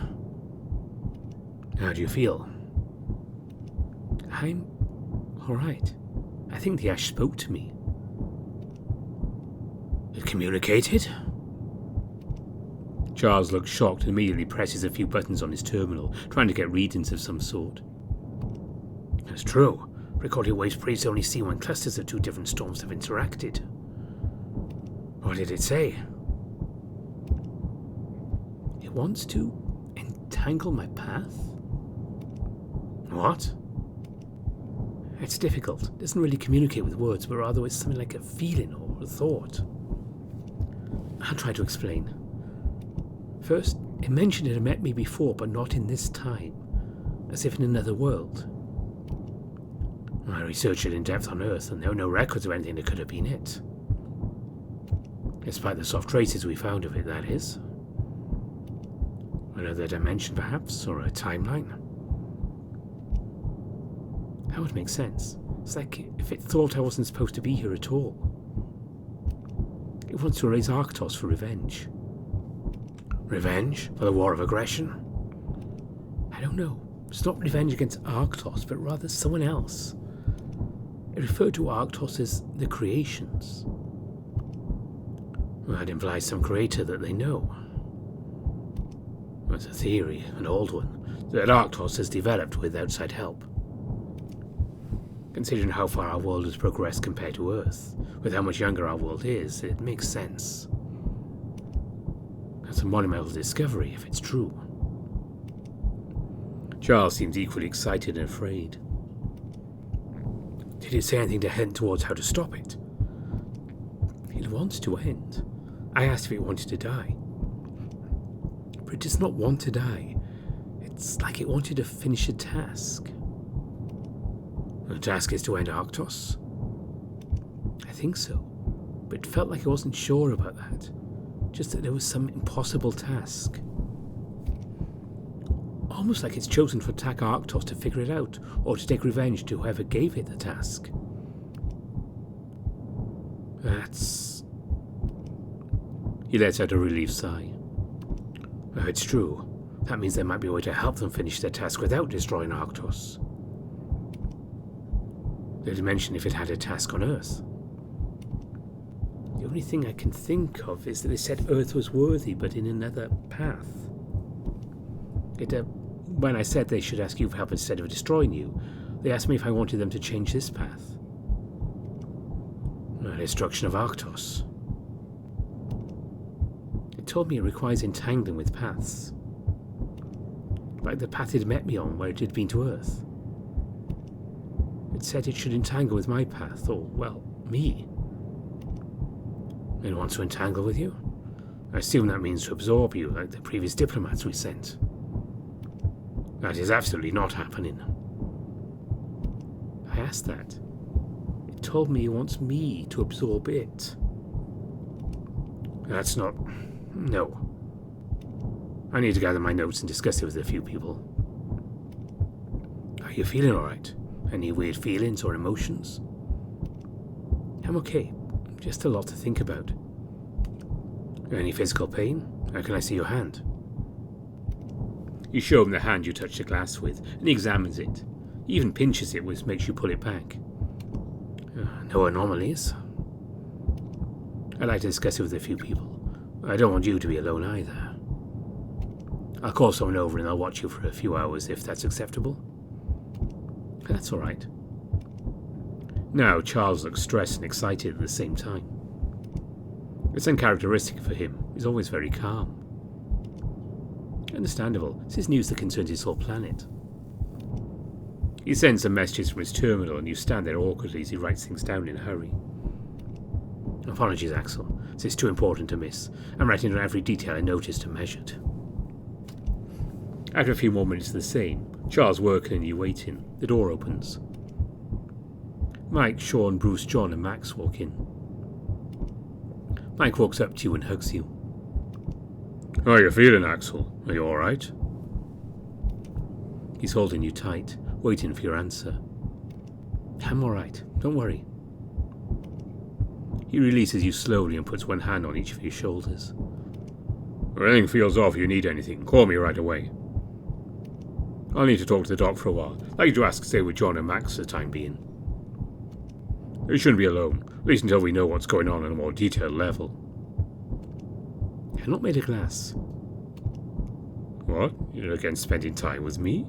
How do you feel? I'm alright. I think the ash spoke to me. It communicated? Charles looks shocked and immediately presses a few buttons on his terminal, trying to get readings of some sort. That's true. Recorded waves previously only seen when clusters of two different storms have interacted. What did it say? It wants to entangle my path? What? It's difficult. It doesn't really communicate with words, but rather it's something like a feeling or a thought. I'll try to explain. First, it mentioned it had met me before, but not in this time, as if in another world. I researched it in depth on Earth, and there were no records of anything that could have been it. Despite the soft traces we found of it, that is. Another dimension, perhaps, or a timeline. That would make sense. It's like if it thought I wasn't supposed to be here at all. It wants to erase Arctos for revenge. Revenge? For the war of aggression? I don't know. It's not revenge against Arctos, but rather someone else. It referred to Arctos as the creations. Well, that implies some creator that they know. It's a theory, an old one, that Arctos has developed with outside help. Considering how far our world has progressed compared to Earth, with how much younger our world is, it makes sense. That's a monumental discovery, if it's true. Charles seems equally excited and afraid. Did it say anything to hint towards how to stop it? It wants to end. I asked if it wanted to die. But it does not want to die. It's like it wanted to finish a task. The task is to end Arctos? I think so. But it felt like I wasn't sure about that. Just that there was some impossible task. Almost like it's chosen to attack Arctos to figure it out, or to take revenge to whoever gave it the task. That's... He lets out a relieved sigh. If it's true, that means there might be a way to help them finish their task without destroying Arctos. They did mention if it had a task on Earth. The only thing I can think of is that they said Earth was worthy, but in another path. When I said they should ask you for help instead of destroying you, they asked me if I wanted them to change this path. The destruction of Arctos. It told me it requires entangling with paths. Like the path it met me on where it had been to Earth. It said it should entangle with my path, or, well, me. It wants to entangle with you? I assume that means to absorb you, like the previous diplomats we sent. That is absolutely not happening. I asked that. It told me it wants me to absorb it. That's not... No. I need to gather my notes and discuss it with a few people. Are you feeling alright? Any weird feelings or emotions? I'm okay. Just a lot to think about. Any physical pain? How can I see your hand? You show him the hand you touched the glass with, and he examines it. He even pinches it, which makes you pull it back. No anomalies. I'd like to discuss it with a few people. I don't want you to be alone either. I'll call someone over and I'll watch you for a few hours if that's acceptable. That's all right. Now, Charles looks stressed and excited at the same time. It's uncharacteristic for him. He's always very calm. Understandable. This is news that concerns his whole planet. He sends some messages from his terminal and you stand there awkwardly as he writes things down in a hurry. Apologies, Axel. This is too important to miss. I'm writing down every detail I noticed and measured. After a few more minutes of the same, Charles working and you waiting, the door opens. Mike, Sean, Bruce, John and Max walk in. Mike walks up to you and hugs you. How are you feeling, Axel? Are you alright? He's holding you tight, waiting for your answer. I'm alright, don't worry. He releases you slowly and puts one hand on each of your shoulders. If anything feels off, you need anything, call me right away. I'll need to talk to the doc for a while. I'd like to ask to stay with John and Max for the time being. You shouldn't be alone, at least until we know what's going on a more detailed level. I'm not made of glass. What? You're against spending time with me?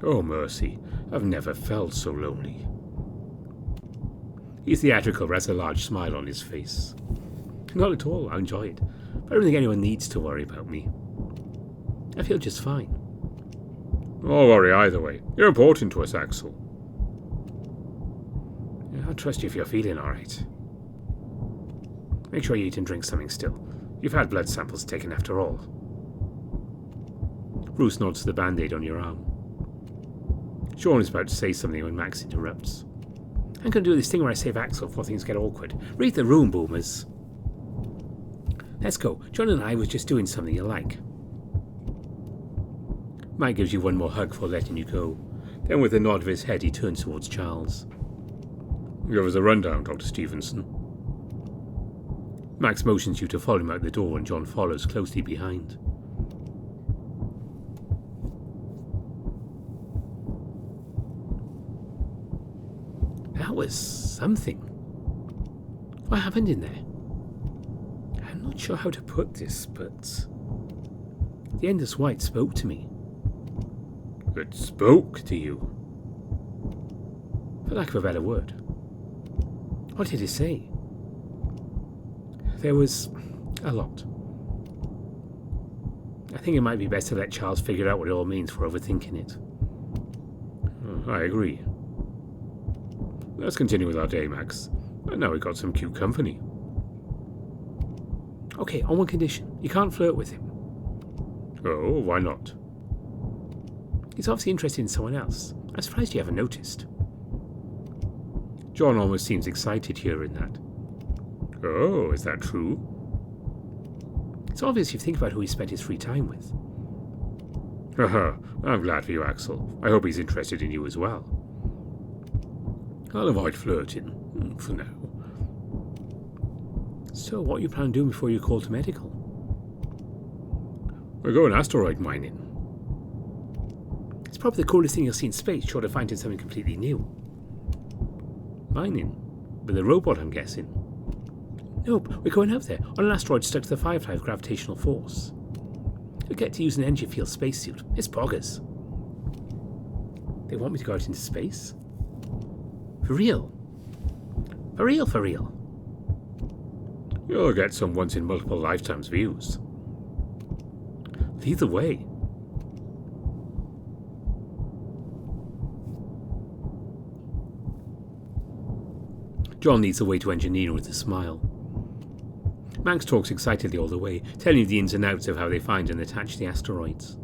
Oh, mercy. I've never felt so lonely. He's theatrical, but has a large smile on his face. Not at all, I enjoy it. But I don't think anyone needs to worry about me. I feel just fine. Don't worry either way. You're important to us, Axel. I'll trust you if you're feeling alright. Make sure you eat and drink something still. You've had blood samples taken after all. Bruce nods to the band-aid on your arm. Sean is about to say something when Max interrupts. I'm going to do this thing where I save Axel before things get awkward. Read the room, boomers. Let's go. John and I was just doing something you like. Mike gives you one more hug before letting you go. Then with a nod of his head he turns towards Charles. Give us a rundown, Dr. Stevenson. Max motions you to follow him out the door and John follows closely behind. That was something. What happened in there? I'm not sure how to put this, but the Endless White spoke to me. It spoke to you? For lack of a better word. What did it say? There was a lot. I think it might be best to let Charles figure out what it all means for overthinking it. I agree. Let's continue with our day, Max. And now we've got some cute company. Okay, on one condition. You can't flirt with him. Oh, why not? He's obviously interested in someone else. I'm surprised you haven't noticed. John almost seems excited hearing that. Oh, is that true? It's obvious you think about who he spent his free time with. Haha, I'm glad for you, Axel. I hope he's interested in you as well. I'll avoid flirting, for now. So, what you plan on doing before you call to medical? We're going asteroid mining. It's probably the coolest thing you'll see in space, short of finding something completely new. Mining? With a robot, I'm guessing. Nope, we're going out there, on an asteroid stuck to the Firefly's gravitational force. You'll get to use an energy field spacesuit. It's boggers. They want me to go out into space? For real? For real, for real? You'll get some once-in-multiple lifetimes views. Lead the way. John leads the way to engineering with a smile. Max talks excitedly all the way, telling you the ins and outs of how they find and attach the asteroids.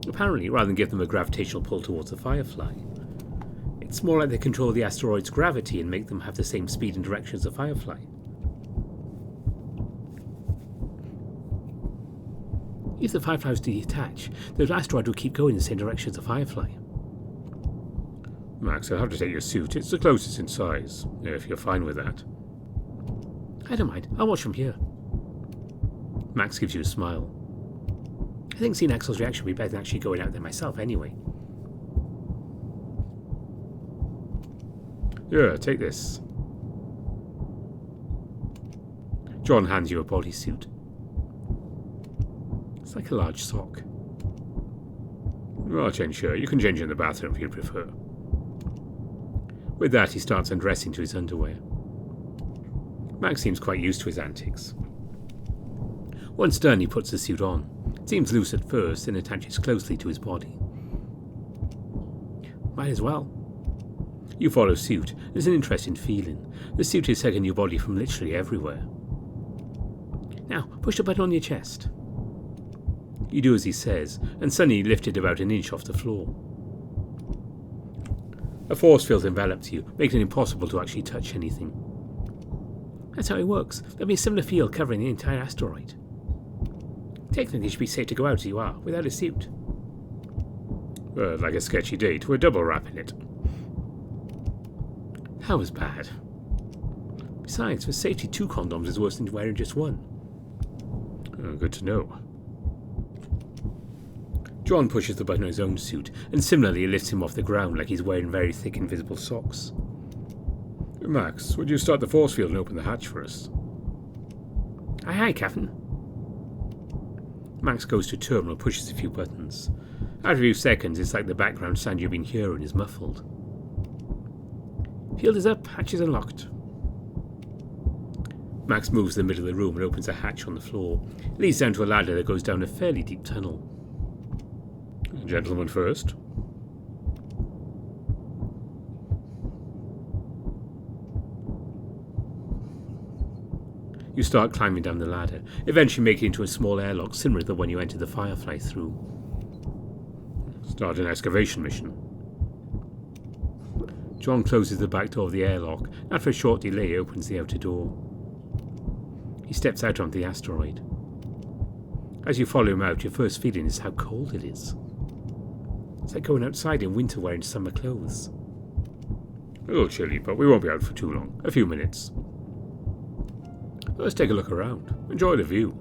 Apparently, rather than give them a gravitational pull towards the Firefly, it's more like they control the asteroid's gravity and make them have the same speed and direction as the Firefly. If the Firefly was to detach, the asteroid would keep going in the same direction as the Firefly. Max, I'll have to take your suit. It's the closest in size, if you're fine with that. I don't mind. I'll watch from here. Max gives you a smile. I think seeing Axel's reaction would be better than actually going out there myself anyway. Yeah, take this. John hands you a bodysuit. It's like a large sock. I'll change shirt. You can change in the bathroom if you prefer. With that, he starts undressing to his underwear. Max seems quite used to his antics. Once done, he puts the suit on. It seems loose at first and attaches closely to his body. Might as well. You follow suit. It's an interesting feeling. The suit is taking your body from literally everywhere. Now, push the button on your chest. You do as he says, and suddenly lifted about an inch off the floor. A force field envelops you, making it impossible to actually touch anything. That's how it works. There'll be a similar field covering the entire asteroid. Technically, it should be safe to go out as you are, without a suit. Like a sketchy date, we're double wrapping it. That was bad. Besides, for safety, 2 condoms is worse than wearing just one. Good to know. John pushes the button on his own suit, and similarly it lifts him off the ground like he's wearing very thick invisible socks. Max, would you start the force field and open the hatch for us? Aye, Captain. Max goes to terminal and pushes a few buttons. After a few seconds, it's like the background sound you've been hearing is muffled. Field is up, hatch is unlocked. Max moves to the middle of the room and opens a hatch on the floor. It leads down to a ladder that goes down a fairly deep tunnel. Gentlemen first. You start climbing down the ladder, eventually making it into a small airlock similar to the one you entered the Firefly through. Start an excavation mission. John closes the back door of the airlock, and after a short delay opens the outer door. He steps out onto the asteroid. As you follow him out, your first feeling is how cold it is. It's like going outside in winter wearing summer clothes. A little chilly, but we won't be out for too long. A few minutes. Let's take a look around. Enjoy the view.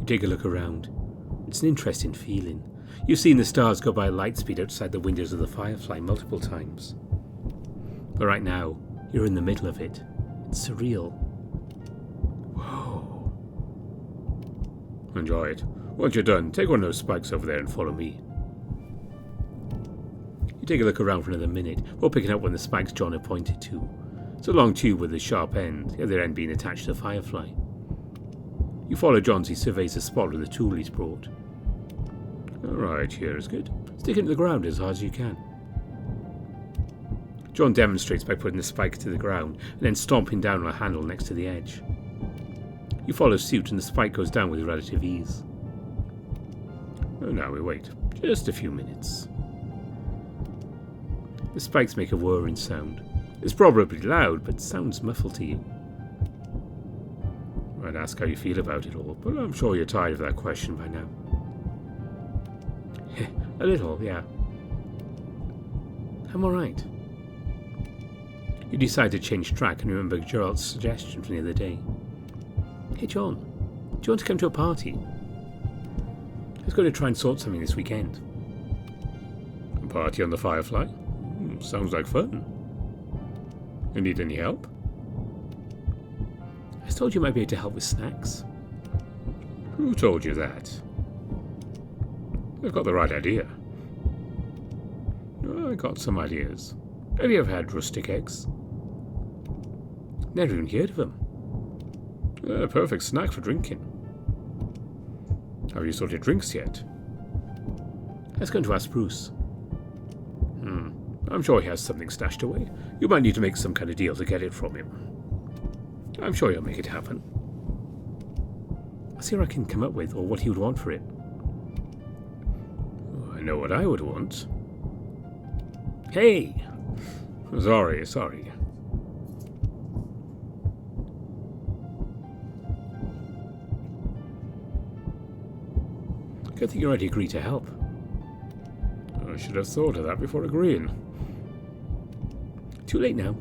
You take a look around. It's an interesting feeling. You've seen the stars go by light speed outside the windows of the Firefly multiple times. But right now, you're in the middle of it. It's surreal. Whoa. Enjoy it. Once you're done, take one of those spikes over there and follow me. You take a look around for another minute, while picking up one of the spikes John had pointed to. It's a long tube with a sharp end, the other end being attached to the Firefly. You follow John as he surveys the spot with the tool he's brought. Alright, here is good. Stick it to the ground as hard as you can. John demonstrates by putting the spike to the ground and then stomping down on a handle next to the edge. You follow suit and the spike goes down with relative ease. Now we wait. Just a few minutes. The spikes make a whirring sound. It's probably loud, but sounds muffled to you. I'd ask how you feel about it all, but I'm sure you're tired of that question by now. A little, yeah. I'm alright. You decide to change track and remember Gerald's suggestion from the other day. Hey John, do you want to come to a party? I was going to try and sort something this weekend. A party on the Firefly? Sounds like fun. You need any help? I was told you might be able to help with snacks. Who told you that? They've got the right idea. I got some ideas. Have you ever had rustic eggs? Never even heard of them. A perfect snack for drinking. Have you sorted drinks yet? I was going to ask Bruce. I'm sure he has something stashed away. You might need to make some kind of deal to get it from him. I'm sure you'll make it happen. I'll see what I can come up with, or what he would want for it. I know what I would want. Hey! Sorry. Good thing you already agreed to help. I should have thought of that before agreeing. Too late now.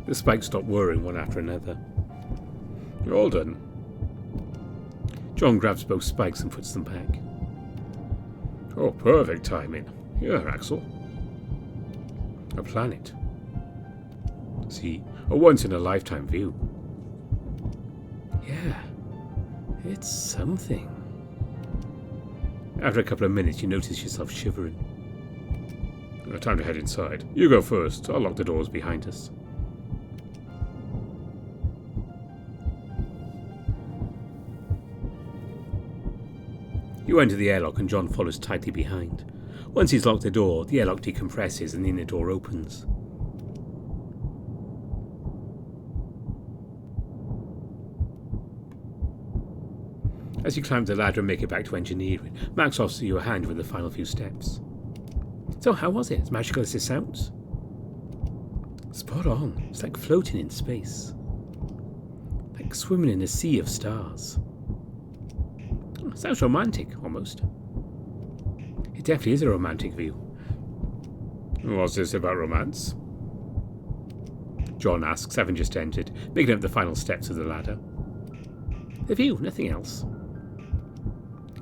The spikes stop whirring one after another. You're all done. John grabs both spikes and puts them back. Oh, perfect timing. Here, Axel. A planet. See, a once-in-a-lifetime view. Yeah, it's something. After a couple of minutes, you notice yourself shivering. Time to head inside. You go first. I'll lock the doors behind us. You enter the airlock and John follows tightly behind. Once he's locked the door, the airlock decompresses and the inner door opens. As you climb the ladder and make it back to engineering, Max offers you a hand with the final few steps. So how was it? As magical as it sounds? Spot on. It's like floating in space. Like swimming in a sea of stars. Sounds romantic, almost. It definitely is a romantic view. What's this about romance? John asks, having just entered, making up the final steps of the ladder. The view, nothing else.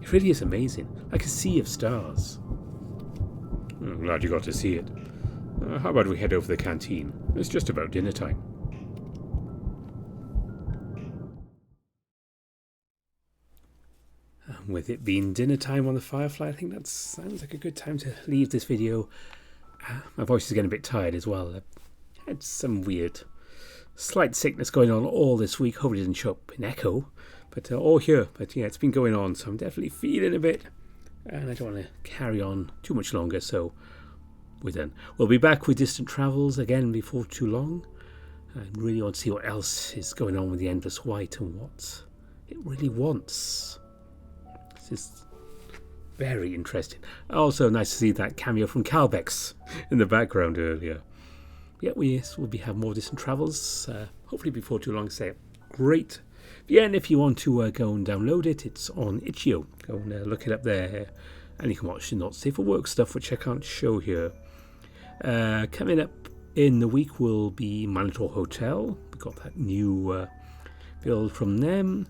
It really is amazing, like a sea of stars. I'm glad you got to see it. How about we head over to the canteen? It's just about dinner time. With it being dinner time on the Firefly, I think that sounds like a good time to leave this video. My voice is getting a bit tired as well. I had some weird slight sickness going on all this week. Hopefully it didn't show up in echo, but all here. But yeah, it's been going on, so I'm definitely feeling a bit, and I don't want to carry on too much longer, so we're done. We'll be back with Distant Travels again before too long. I really want to see what else is going on with the Endless White and what it really wants. This is very interesting. Also, nice to see that cameo from Calbex in the background earlier. Yeah, we will be having more Distant Travels, hopefully before too long. Say great. Yeah, and if you want to go and download it, it's on Itch.io. Go and look it up there, and you can watch the Not Safe for Work stuff, which I can't show here. Coming up in the week will be Monitor Hotel. We got that new build from them.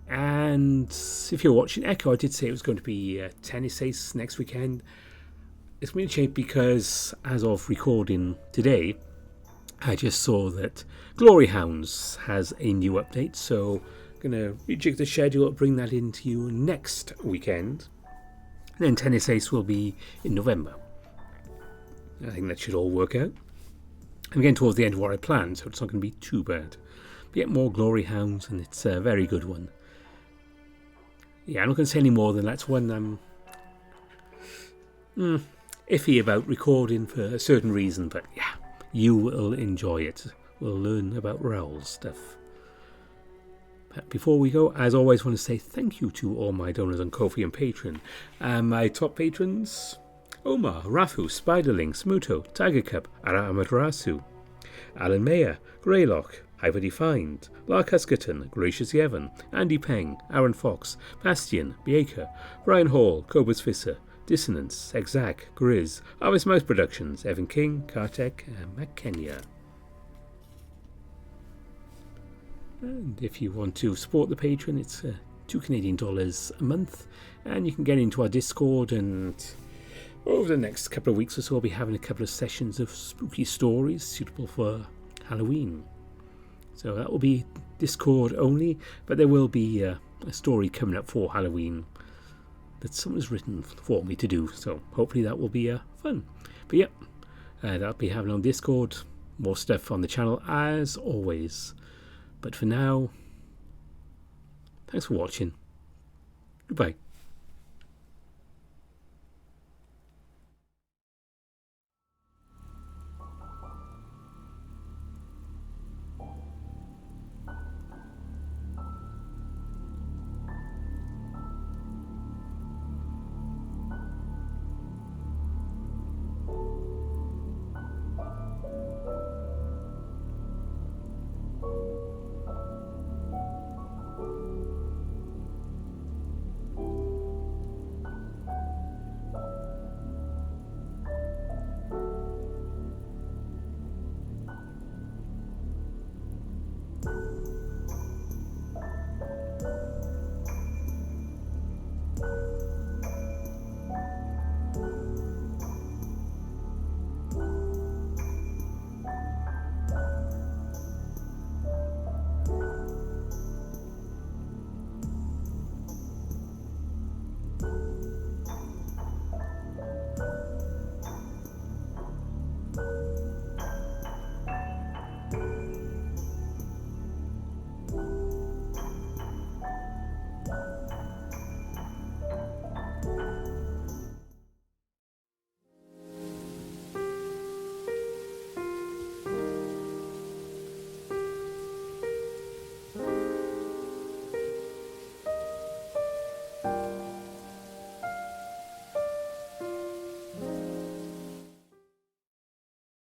And if you're watching Echo, I did say it was going to be Tennis Ace next weekend. It's going to change because as of recording today, I just saw that Glory Hounds has a new update. So I'm going to rejig the schedule, bring that into you next weekend. And then Tennis Ace will be in November. I think that should all work out. I'm getting towards the end of what I planned, so it's not going to be too bad. But yet more Glory Hounds, and it's a very good one. Yeah, I'm not going to say any more than that's one I'm iffy about recording for a certain reason, but yeah, you will enjoy it. We'll learn about Raoul's stuff. But before we go, as always, I want to say thank you to all my donors on Ko-fi and Patreon. And my top patrons: Omar, Rafu, Spiderling, Smuto, Tiger Cup, Ara Amaterasu, Alan Mayer, Greylock, Hyper Defined, Lark Huskerton, Gracious Yevon, Andy Peng, Aaron Fox, Bastian, Baker, Brian Hall, Cobus Visser, Dissonance, Exact, Grizz, Harvest Mouse Productions, Evan King, Kartek, and McKenya. And if you want to support the Patreon, it's $2 Canadian a month, and you can get into our Discord, and over the next couple of weeks or so, I'll be having a couple of sessions of spooky stories suitable for Halloween. So that will be Discord only, but there will be a story coming up for Halloween that someone's written for me to do, so hopefully that will be fun. But yeah, that'll be happening on Discord, more stuff on the channel as always. But for now, thanks for watching. Goodbye.